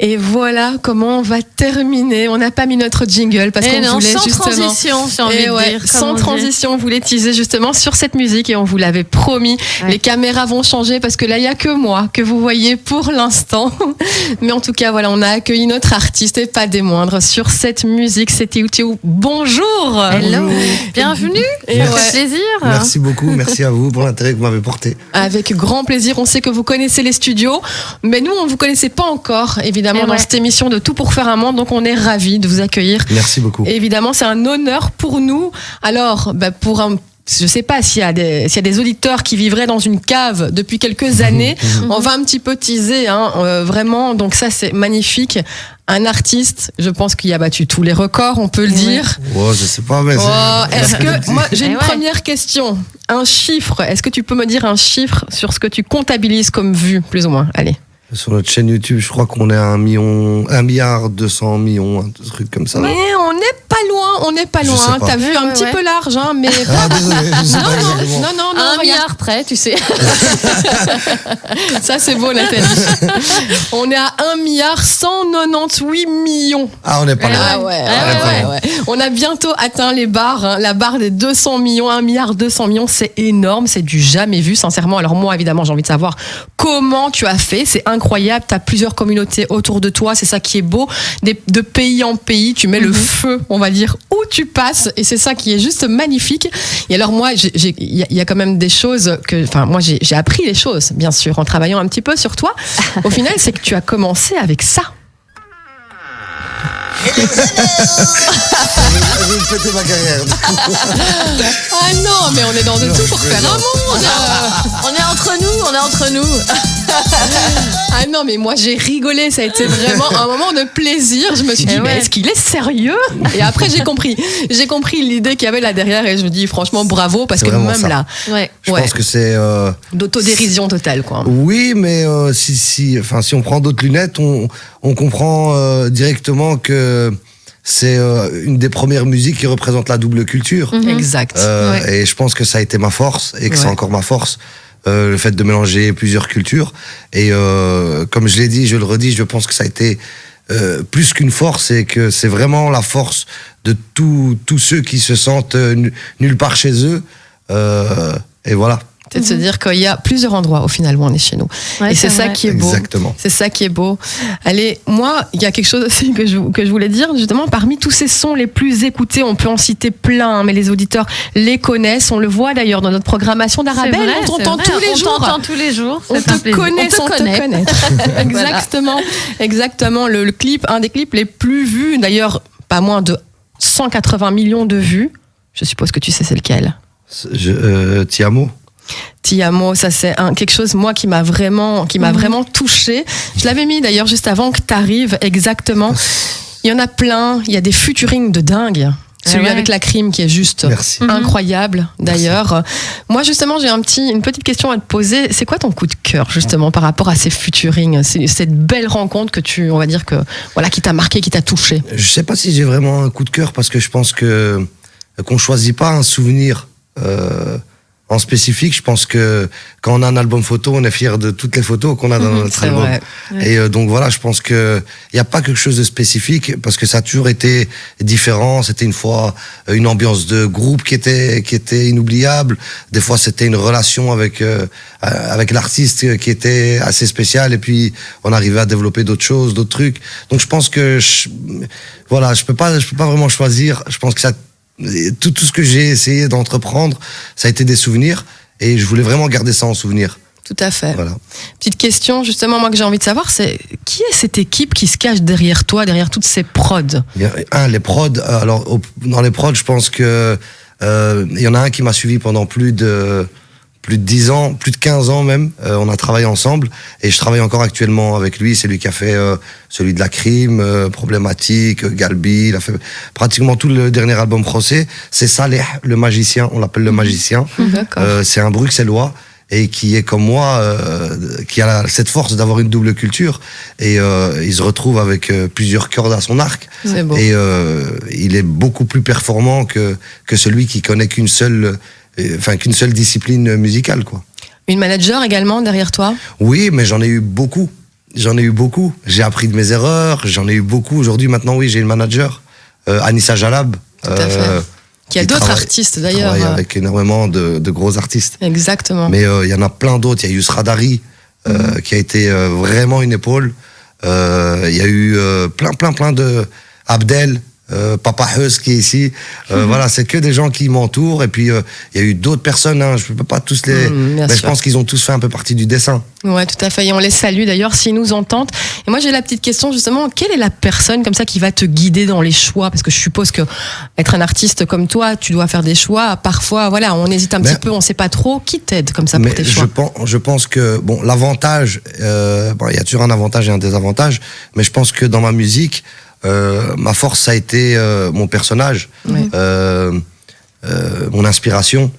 Et voilà comment on va terminer. On n'a pas mis notre jingle parce qu'on voulait sans justement... transition, j'ai envie de dire. Sans transition, on voulait teaser justement sur cette musique et on vous l'avait promis. Ouais. Les caméras vont changer parce que là, il n'y a que moi que vous voyez pour l'instant. Mais en tout cas, voilà, on a accueilli notre artiste et pas des moindres sur cette musique. C'était Théo. Bonjour. Hello. Bienvenue. Ça fait plaisir. Merci beaucoup. Merci à vous pour l'intérêt que vous m'avez porté. Avec grand plaisir. On sait que vous connaissez les studios, mais nous, on ne vous connaissait pas encore, évidemment, dans cette émission de Tout pour faire un monde. Donc, on est ravis de vous accueillir. Merci beaucoup. Et évidemment, c'est un honneur pour nous. Alors, je ne sais pas s'il y a des auditeurs qui vivraient dans une cave depuis quelques années. On va un petit peu teaser, vraiment. Donc ça, c'est magnifique. Un artiste, je pense qu'il a battu tous les records, on peut le dire. Oh, je sais pas, mais est-ce que moi j'ai une première question, un chiffre. Est-ce que tu peux me dire un chiffre sur ce que tu comptabilises comme vues, plus ou moins? Allez. Sur notre chaîne YouTube, je crois qu'on est à 1,2 milliard, un truc comme ça. Mais on n'est pas loin. T'as vu un petit peu large, mais pas... désolé, je sais pas non, à 1 milliard près, tu sais. Ça c'est beau, Nathalie. On est à 1,198 millions. Ah, on n'est pas loin. Ouais. On a bientôt atteint les barres, la barre des 200 millions, 1,2 milliard, c'est énorme, c'est du jamais vu, sincèrement. Alors moi, évidemment, j'ai envie de savoir comment tu as fait, c'est incroyable, tu as plusieurs communautés autour de toi, c'est ça qui est beau, de pays en pays, tu mets le feu, on va dire, où tu passes, et c'est ça qui est juste magnifique. Et alors moi, il y a quand même des choses moi j'ai appris les choses, bien sûr, en travaillant un petit peu sur toi. Au final, c'est que tu as commencé avec ça. Je vais péter ma carrière. Ah non, mais on est dans de tout pour faire un monde. On est entre nous. Ah non, mais moi j'ai rigolé, ça a été vraiment un moment de plaisir. Je me suis dit, mais est-ce qu'il est sérieux? Et après j'ai compris l'idée qu'il y avait là derrière et je me dis franchement bravo parce que même ça. Là, je pense que c'est d'autodérision totale, quoi. Oui, mais si on prend d'autres lunettes, on comprend directement que c'est une des premières musiques qui représente la double culture. Exact. Et je pense que ça a été ma force et que c'est encore ma force. Le fait de mélanger plusieurs cultures. Et comme je l'ai dit, je le redis, je pense que ça a été plus qu'une force et que c'est vraiment la force de tous ceux qui se sentent nulle part chez eux. Et voilà. C'est de se dire qu'il y a plusieurs endroits au final où on est chez nous. Et c'est ça qui est beau. Exactement. C'est ça qui est beau. Allez, moi, il y a quelque chose aussi que je voulais dire, justement, parmi tous ces sons les plus écoutés, on peut en citer plein, mais les auditeurs les connaissent. On le voit d'ailleurs dans notre programmation d'Arabelle. On t'entend tous les jours. On t'entend tous les jours. On te connaît sans te connaître. Exactement. Le clip, un des clips les plus vus, d'ailleurs, pas moins de 180 millions de vues. Je suppose que tu sais c'est lequel. Tiamo. Tiamo, ça c'est quelque chose moi qui m'a vraiment touchée. Je l'avais mis d'ailleurs juste avant que tu arrives, exactement. Il y en a plein, il y a des featuring de dingue. Celui avec la crime qui est juste incroyable d'ailleurs. Merci. Moi justement j'ai une petite question à te poser. C'est quoi ton coup de cœur justement par rapport à ces featuring, cette belle rencontre on va dire qui t'a marqué, qui t'a touché? Je sais pas si j'ai vraiment un coup de cœur parce que je pense qu'on choisit pas un souvenir en spécifique. Je pense que quand on a un album photo, on est fier de toutes les photos qu'on a dans notre album. Et donc voilà, je pense que il y a pas quelque chose de spécifique parce que ça a toujours été différent. C'était une fois une ambiance de groupe qui était inoubliable. Des fois, c'était une relation avec l'artiste qui était assez spéciale. Et puis, on arrivait à développer d'autres choses, d'autres trucs. Donc, je pense que je peux pas vraiment choisir. Je pense que tout ce que j'ai essayé d'entreprendre, ça a été des souvenirs et je voulais vraiment garder ça en souvenir. Tout à fait. Voilà. Petite question, justement, moi que j'ai envie de savoir, c'est qui est cette équipe qui se cache derrière toi, derrière toutes ces prods? Les prods, alors dans les prods, je pense que il y en a un qui m'a suivi pendant plus de 10 ans, plus de 15 ans même. On a travaillé ensemble et je travaille encore actuellement avec lui. C'est lui qui a fait celui de la crime, Problématique, Galbi. Il a fait pratiquement tout le dernier album français. C'est Saleh, le magicien. On l'appelle le magicien. C'est un Bruxellois et qui est comme moi, qui a cette force d'avoir une double culture. Et il se retrouve avec plusieurs cordes à son arc. C'est beau. Et il est beaucoup plus performant que celui qui connaît qu'une seule discipline musicale, quoi. Une manager également derrière toi? Oui, mais j'en ai eu beaucoup. J'en ai eu beaucoup. J'ai appris de mes erreurs. J'en ai eu beaucoup. Aujourd'hui, maintenant, oui, j'ai une manager, Anissa Jalab. Tout à fait. Qui a d'autres artistes d'ailleurs. Travaille avec énormément de gros artistes. Exactement. Mais il y en a plein d'autres. Il y a Yousra Dari, qui a été vraiment une épaule. Il y a eu plein de Abdel, Papa Heus qui est ici. Voilà, c'est que des gens qui m'entourent. Et puis il y a eu d'autres personnes. Hein, je peux pas tous les. Mais je pense qu'ils ont tous fait un peu partie du dessin. Ouais, tout à fait. Et on les salue d'ailleurs s'ils nous entendent. Et moi j'ai la petite question justement, quelle est la personne comme ça qui va te guider dans les choix? Parce que je suppose que être un artiste comme toi, tu dois faire des choix. Parfois, voilà, on hésite un petit peu, on sait pas trop. Qui t'aide comme ça pour tes choix? Je pense que bon, l'avantage, il y a toujours un avantage et un désavantage. Mais je pense que dans ma musique, ma force ça a été mon personnage, mon inspiration.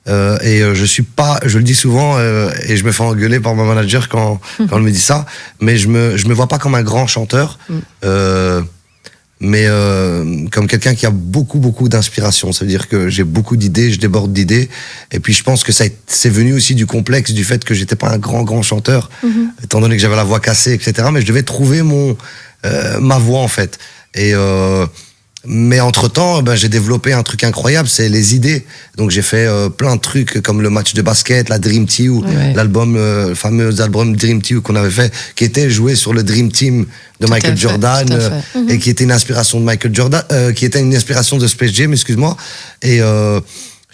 Et je suis pas, je le dis souvent et je me fais engueuler par mon manager quand elle me dit ça, mais je me vois pas comme un grand chanteur, mais comme quelqu'un qui a beaucoup d'inspiration. Ça veut dire que j'ai beaucoup d'idées, je déborde d'idées, et puis je pense que c'est venu aussi du complexe du fait que j'étais pas un grand chanteur, étant donné que j'avais la voix cassée, etc. Mais je devais trouver ma voix en fait. Et mais entre-temps, j'ai développé un truc incroyable, c'est les idées. Donc j'ai fait plein de trucs comme le match de basket, la Dream Team, l'album, le fameux album Dream Team qu'on avait fait, qui était joué sur le Dream Team de Michael Jordan, et qui était une inspiration de Michael Jordan, qui était une inspiration de Space Jam, excuse-moi. Et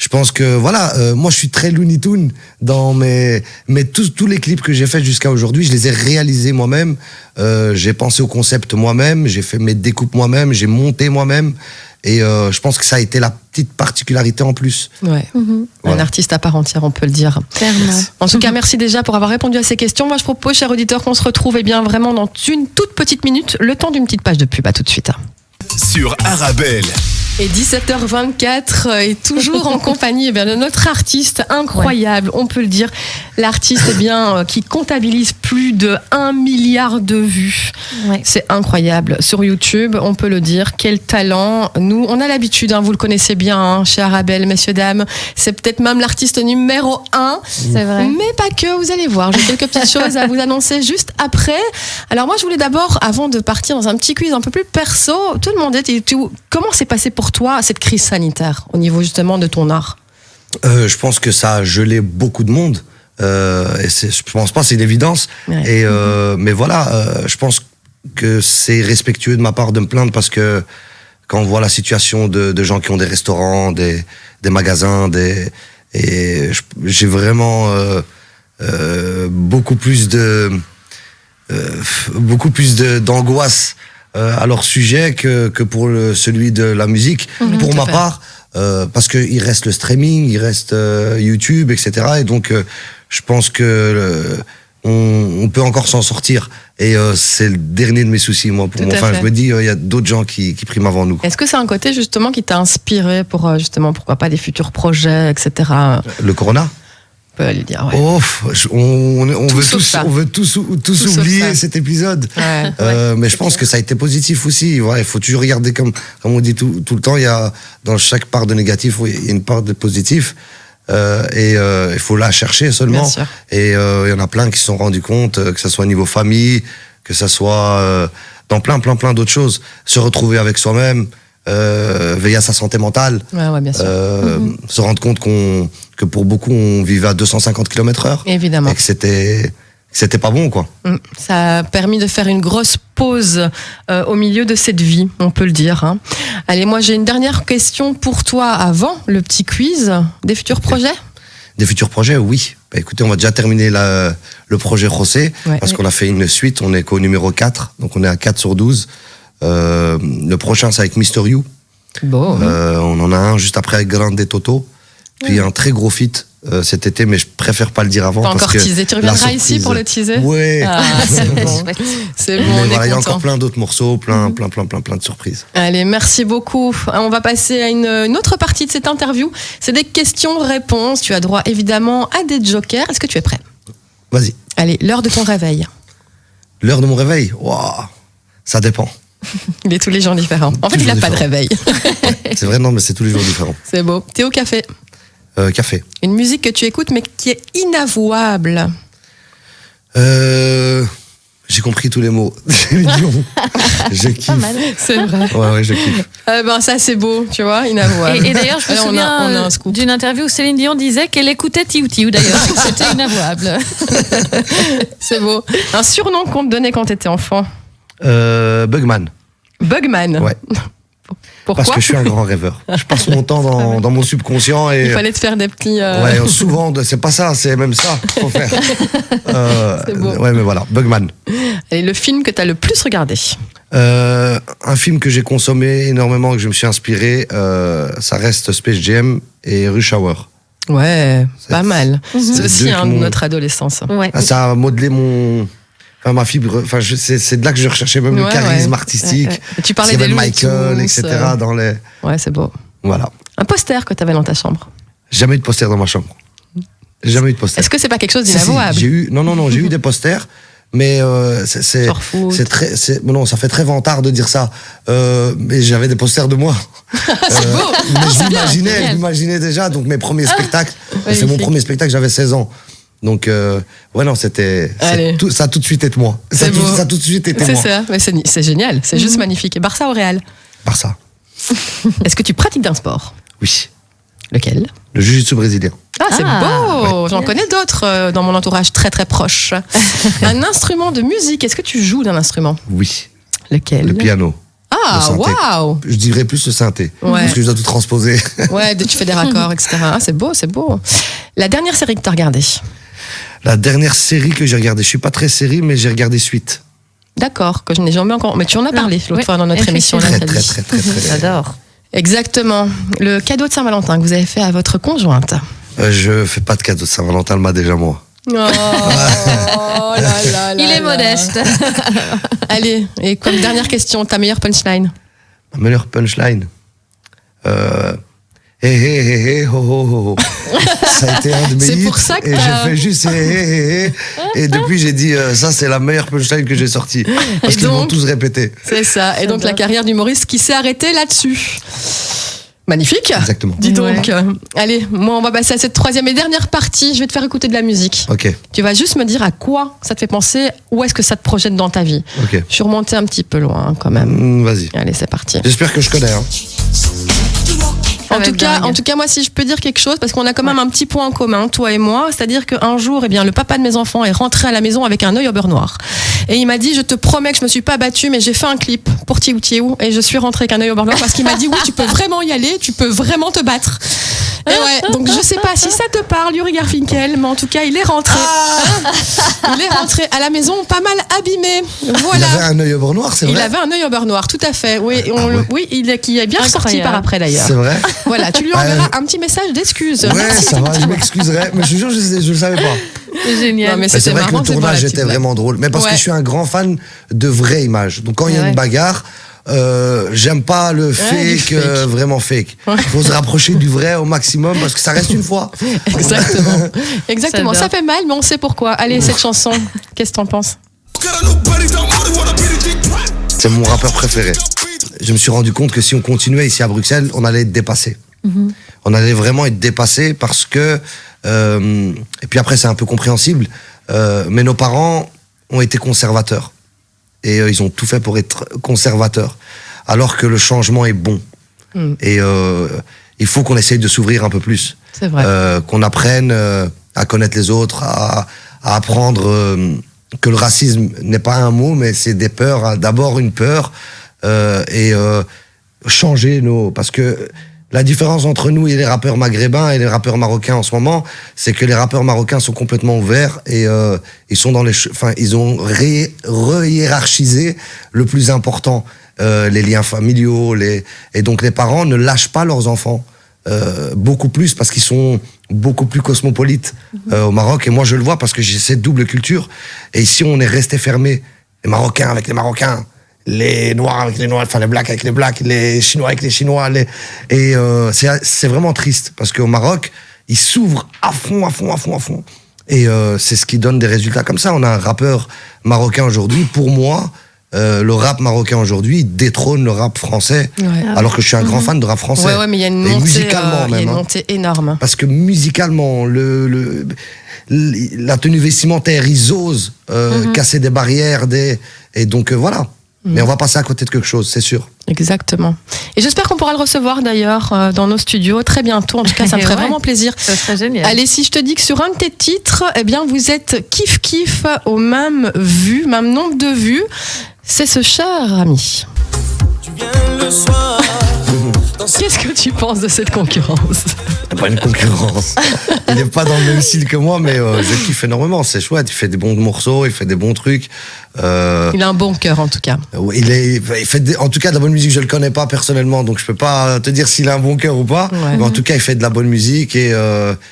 je pense que voilà, moi je suis très Looney Tunes dans tous les clips que j'ai faits jusqu'à aujourd'hui, je les ai réalisés moi-même. J'ai pensé au concept moi-même, j'ai fait mes découpes moi-même, j'ai monté moi-même, et je pense que ça a été la petite particularité en plus. Ouais. Un artiste à part entière, on peut le dire. Clairement. En tout cas, merci déjà pour avoir répondu à ces questions. Moi, je propose, chers auditeurs, qu'on se retrouve vraiment dans une toute petite minute, le temps d'une petite page de pub. À tout de suite. Sur Arabelle. Et 17h24 est toujours en compagnie de notre artiste incroyable, on peut le dire. L'artiste qui comptabilise plus de 1 milliard de vues. Ouais. C'est incroyable. Sur YouTube, on peut le dire. Quel talent. Nous, on a l'habitude, vous le connaissez bien, chez Arabelle, messieurs, dames. C'est peut-être même l'artiste numéro 1. C'est vrai. Mais pas que, vous allez voir. J'ai quelques petites choses à vous annoncer juste après. Alors moi, je voulais d'abord, avant de partir dans un petit quiz un peu plus perso, te demander, comment s'est passé pour toi cette crise sanitaire au niveau justement de ton art? Je pense que ça a gelé beaucoup de monde. Et je pense pas, c'est une évidence. Ouais. Et mais voilà, je pense que c'est respectueux de ma part de me plaindre, parce que quand on voit la situation de gens qui ont des restaurants, des magasins, et j'ai vraiment beaucoup plus d'angoisse à leur sujet que pour celui de la musique, pour ma part, parce qu'il reste le streaming, il reste YouTube, etc. Et donc, je pense que on peut encore s'en sortir. Et c'est le dernier de mes soucis, moi. Enfin, je me dis, il y a d'autres gens qui priment avant nous. Est-ce que c'est un côté, justement, qui t'a inspiré pour, justement, pourquoi pas des futurs projets, etc. Le Corona ? On peut le dire, ouais. Oh, on veut tous oublier cet épisode. Ouais. Mais je pense que ça a été positif aussi. Ouais, il faut toujours regarder, comme on dit tout le temps, il y a dans chaque part de négatif, il y a une part de positif. Et il faut la chercher seulement. Et il y en a plein qui se sont rendus compte, que ce soit au niveau famille, que ce soit dans plein d'autres choses. Se retrouver avec soi-même, veiller à sa santé mentale, bien sûr. Se rendre compte que pour beaucoup on vivait à 250 km/h. Évidemment. Et que c'était pas bon, quoi. Ça a permis de faire une grosse pause au milieu de cette vie, on peut le dire. Allez, moi j'ai une dernière question pour toi avant le petit quiz. Des futurs projets ? Des futurs projets, oui. Écoutez, on va déjà terminer le projet José, parce qu'on a fait une suite, on est qu'au numéro 4, donc on est à 4 sur 12. Le prochain, c'est avec Mister You. Bon. On en a un juste après avec Grande Toto. Puis un très gros feat cet été, mais je préfère pas le dire avant. Pas encore teasé. Tu reviendras ici pour le teaser ? Ouais. C'est bon. C'est bon, on est voilà, il y a content. encore plein d'autres morceaux, plein de surprises. Allez, merci beaucoup. On va passer à une autre partie de cette interview. C'est des questions-réponses. Tu as droit évidemment à des jokers. Est-ce que tu es prêt ? Vas-y. Allez, l'heure de ton réveil. L'heure de mon réveil ? Waouh, ça dépend. Il est tous les jours différent. En fait, il n'a pas de réveil. C'est vrai, non, mais c'est tous les jours différent. C'est beau. Thé ou café ? Café. Une musique que tu écoutes mais qui est inavouable. J'ai compris tous les mots. Céline Dion. Je kiffe. Pas mal. C'est vrai. Ouais, je kiffe. Ben ça c'est beau, tu vois, inavouable. Et d'ailleurs, je me Alors, on a souviens un scoop. d'une interview où Céline Dion disait qu'elle écoutait Tiou Tiou d'ailleurs. C'était inavouable. C'est beau. Un surnom qu'on te donnait quand t'étais enfant. Bugman. Bugman. Ouais. Pourquoi? Parce que je suis un grand rêveur. Je passe mon temps dans mon subconscient et. Il fallait te faire des petits. Ouais, souvent, c'est pas ça, c'est même ça qu'il faut faire. C'est beau. Ouais, mais voilà, Bugman. Et le film que t'as le plus regardé? Un film que j'ai consommé énormément et que je me suis inspiré, ça reste Space Jam et Rush Hour. Ouais, C'est- pas mal. C'est deux aussi qui de m'ont- notre adolescence. Ouais. Ah, ça a modelé ma fibre. Enfin, c'est de là que je recherchais même le Ouais, charisme ouais. artistique. Et tu parlais des Steven Looney Michael, Tunes, etc. Dans les. Ouais, c'est beau. Voilà. Un poster que t'avais dans ta chambre. Jamais eu de poster dans ma chambre. Jamais eu de poster. Est-ce que c'est pas quelque chose Si, si, d'inavouable? j'ai eu, non, j'ai eu des posters, mais c'est Genre foot. non, ça fait très vantard de dire ça. Mais j'avais des posters de moi. C'est beau. Mais Non, c'est bien, c'est je génial. l'imaginais déjà. Donc mes premiers spectacles, c'est mon magnifique. premier spectacle, j'avais 16 ans. Donc ouais, non, Allez. ça a tout de suite été moi. C'est beau. Ça a tout de suite été C'est moi. ça, mais c'est génial, c'est juste magnifique. Et Barça au Real. Par ça. Est-ce que tu pratiques d'un sport? Oui. Lequel? Le jiu-jitsu brésilien. Ah, c'est Ah, beau. J'en connais d'autres dans mon entourage très très proche. Un instrument de musique. Est-ce que tu joues d'un instrument? Oui. Lequel? Le piano. Ah, Le synthé. waouh. Je dirais plus le synthé. Ouais. Parce que je dois tout transposer. Ouais, tu fais des raccords, etc. Ah, c'est beau, c'est beau. La dernière série que tu as regardée? La dernière série que j'ai regardée, je suis pas très série, mais j'ai regardé Suite. D'accord, que je n'ai jamais encore. Mais tu en as parlé l'autre ouais, fois dans notre émission. Très, Nathalie. très. J'adore. Exactement. Le cadeau de Saint-Valentin que vous avez fait à votre conjointe. Je fais pas de cadeau de Saint-Valentin, elle m'a déjà moi. Oh, là, là, Il est là. modeste. Allez, et comme dernière question, ta meilleure punchline? Ma meilleure punchline. Hé hé hé hé ho ho ho ho. Ça a été un de mes C'est hits, pour ça que et t'as- j'ai fait juste hé hé hé hé. Et depuis j'ai dit ça c'est la meilleure punchline que j'ai sortie. Parce Et qu'ils vont donc tous répéter. C'est ça. Et donc la carrière d'humoriste qui s'est arrêtée là-dessus. Magnifique. Exactement. Dis donc. Ouais. Allez, moi on va passer à cette troisième et dernière partie. Je vais te faire écouter de la musique. Ok, Tu vas juste me dire à quoi ça te fait penser, où est-ce que ça te projette dans ta vie. ok. Je suis remontée un petit peu loin quand même. Vas-y. Allez, c'est parti. J'espère que je connais. Hein. va être dingue. En tout cas, moi, si je peux dire quelque chose, parce qu'on a quand même un petit point en commun, toi et moi, c'est-à-dire qu'un jour, eh bien, le papa de mes enfants est rentré à la maison avec un œil au beurre noir. Et il m'a dit, je te promets que je me suis pas battue, mais j'ai fait un clip pour Tiou Tiou, et je suis rentrée avec un œil au beurre noir parce qu'il m'a dit, oui, tu peux vraiment y aller, tu peux vraiment te battre. Et ouais, donc je sais pas si ça te parle, Yuri Garfinkel, mais en tout cas, il est rentré. Il est rentré à la maison pas mal abîmé. Il Voilà. avait un œil au beurre noir, c'est Il vrai. avait un œil au beurre noir, tout à fait. Oui, Ah ouais. oui, qui est bien ressorti Incroyable. par après d'ailleurs. C'est vrai. Voilà, tu lui enverras un petit message d'excuse. Ouais, ça va, je m'excuserai. Mais je te jure, je le savais pas. C'est génial. Non, mais Mais c'était c'est vrai que marrant, le c'est tournage bon, la était petite vraiment drôle. Mais parce Ouais. que je suis un grand fan de vraies images. Donc quand il y a Ouais. une bagarre, j'aime pas le du fake, fake. vraiment fake. Il faut se rapprocher du vrai au maximum parce que ça reste une fois. Exactement. Exactement. J'adore. Ça fait mal, mais on sait pourquoi. Allez, cette chanson, qu'est-ce que t'en penses? C'est mon rappeur préféré. Je me suis rendu compte que si on continuait ici à Bruxelles, on allait être dépassé. On allait vraiment être dépassé parce que, et puis après c'est un peu compréhensible, mais nos parents ont été conservateurs. Et ils ont tout fait pour être conservateurs. Alors que le changement est bon. Et il faut qu'on essaye de s'ouvrir un peu plus. C'est vrai. Qu'on apprenne à connaître les autres, à apprendre que le racisme n'est pas un mot, mais c'est des peurs. Hein. D'abord une peur et changer nos... Parce que la différence entre nous et les rappeurs maghrébins et les rappeurs marocains en ce moment, c'est que les rappeurs marocains sont complètement ouverts et ils sont dans les... Enfin, ils ont re-hiérarchisé le plus important, les liens familiaux, et donc les parents ne lâchent pas leurs enfants. Beaucoup plus parce qu'ils sont beaucoup plus cosmopolites au Maroc, et moi je le vois parce que j'ai cette double culture, et ici on est resté fermé, les Marocains avec les Marocains, les Noirs avec les Noirs, enfin les Blacks avec les Blacks, les Chinois avec les Chinois, et c'est vraiment triste parce qu'au Maroc ils s'ouvrent à fond, et c'est ce qui donne des résultats comme ça. On a un rappeur marocain aujourd'hui, pour moi le rap marocain aujourd'hui détrône le rap français, Ouais. alors que je suis un grand fan de rap français. Ouais, mais il y a une Et montée, musicalement il y a même. une Hein. montée énorme. Parce que musicalement, la tenue vestimentaire, ils osent casser des barrières, et donc voilà. Mais on va passer à côté de quelque chose, c'est sûr. Exactement. Et j'espère qu'on pourra le recevoir d'ailleurs dans nos studios très bientôt. En tout cas, ça me ferait vraiment plaisir. Ça serait génial. Allez, si je te dis que sur un de tes titres, eh bien, vous êtes kiff au même nombre de vues, c'est ce cher ami. Tu viens le soir. Qu'est-ce que tu penses de cette concurrence? C'est pas une concurrence. Il n'est pas dans le même style que moi, mais je kiffe énormément. C'est chouette. Il fait des bons morceaux, il fait des bons trucs. Il a un bon cœur en tout cas. Il fait en tout cas de la bonne musique. Je le connais pas personnellement, donc je peux pas te dire s'il a un bon cœur ou pas. Ouais. Mais en tout cas, il fait de la bonne musique et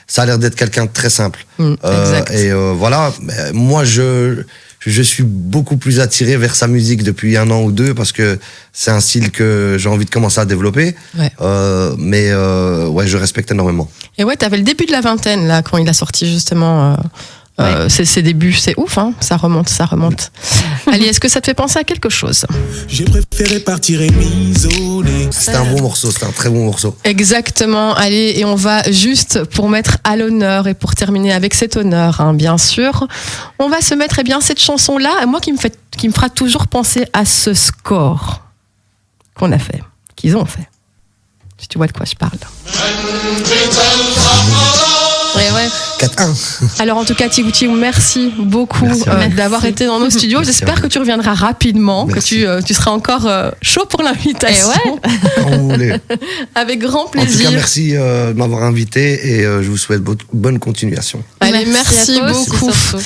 ça a l'air d'être quelqu'un de très simple. Exact. Et voilà. Moi, je suis beaucoup plus attiré vers sa musique depuis 1 an ou 2 parce que c'est un style que j'ai envie de commencer à développer. Ouais. Mais je respecte énormément. Et ouais, t'avais le début de la vingtaine là quand il a sorti justement ses débuts, c'est ouf, hein, ça remonte. Ali, est-ce que ça te fait penser à quelque chose? J'ai préféré partir et m'isoler. C'était un bon morceau, c'était un très bon morceau. Exactement. Allez, et on va juste pour mettre à l'honneur et pour terminer avec cet honneur, hein, bien sûr, on va se mettre cette chanson-là, moi qui me fera toujours penser à ce score qu'on a fait, qu'ils ont fait. Si tu vois de quoi je parle. Ouais. 4-1. Alors en tout cas, Tigouti, merci beaucoup d'avoir été dans nos studios. J'espère que tu reviendras rapidement, Merci. que tu seras encore chaud pour l'invitation. Quand vous voulez. Avec grand En tout plaisir. cas, merci de m'avoir invité et je vous souhaite bonne continuation. Allez, merci à toi aussi, beaucoup. surtout.